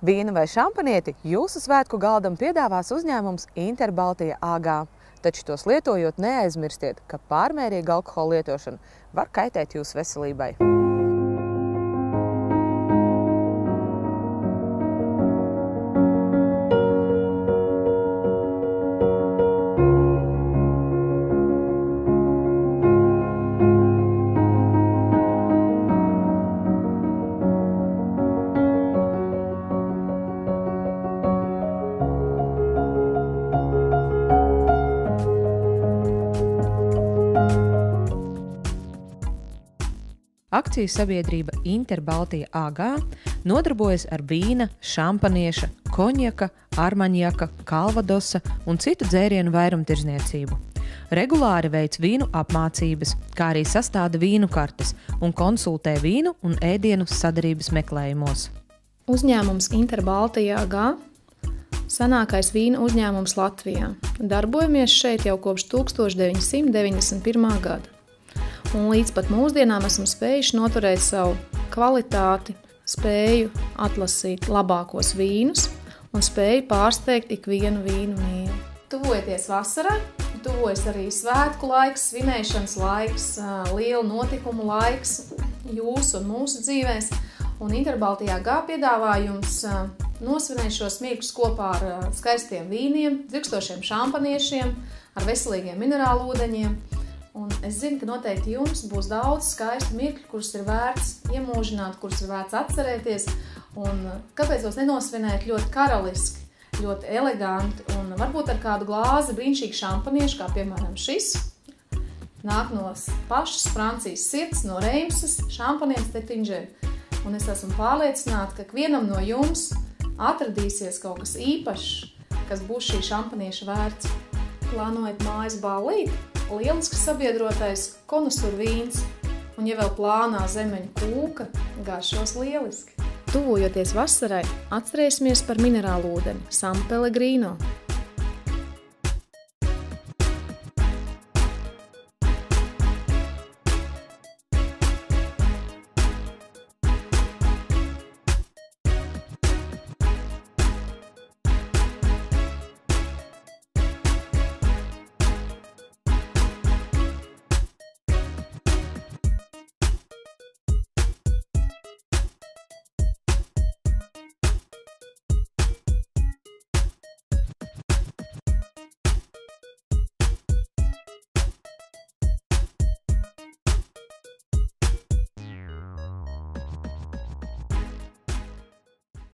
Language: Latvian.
Vīnu vai šampanieti jūsu svētku galdam piedāvās uzņēmums Interbaltija AG. Taču tos lietojot neaizmirstiet, ka pārmērīga alkohola lietošana var kaitēt jūsu veselībai. Akciju sabiedrība Interbaltija AG nodarbojas ar vīna, šampanieša, konjaka, armaņjaka, kalvadosa un citu dzērienu vairumtirdzniecību. Regulāri veic vīnu apmācības, kā arī sastāda vīnu kartes un konsultē vīnu un ēdienu sadarības meklējumos. Uzņēmums Interbaltija AG senākais vīna uzņēmums Latvijā. Darbojamies šeit jau kopš 1991. gada. Un līdz pat mūsdienām esam spējuši noturēt savu kvalitāti, spēju atlasīt labākos vīnus un spēju pārsteigt ikvienu vīnu mīlu. Tuvojoties vasarai, tuvojas arī svētku laiks, svinēšanas laiks, liela notikumu laiks jūsu un mūsu dzīvēs. Un Interbaltija AG piedāvā jums nosvinēt šos mirkļus kopā ar skaistiem vīniem, dzirkstošiem šampaniešiem, ar veselīgiem minerālu ūdeņiem. Un es zinu, ka noteikti jums būs daudz skaistu mirkļu, kurus ir vērts iemūžināt, kurus ir vērts atcerēties. Un kāpēc tos nenosvinēt ļoti karaliski, ļoti eleganti un varbūt ar kādu glāzi brīnišķīgu šampaniešu, kā piemēram šis. Nāk no pašas Francijas sirds, no Reimsas, šampanienes Tettinger. Un es esmu pārliecināta, ka vienam no jums atradīsies kaut kas īpašs, kas būs šī šampanieša vērts. Plānojat mājas ballīti? Lielisks sabiedrotais konusur vīns, un ja vēl plānā zemeņu kūka, garšos lieliski. Tuvojoties vasarai, atcerēsimies par minerālu ūdeni San Pellegrino.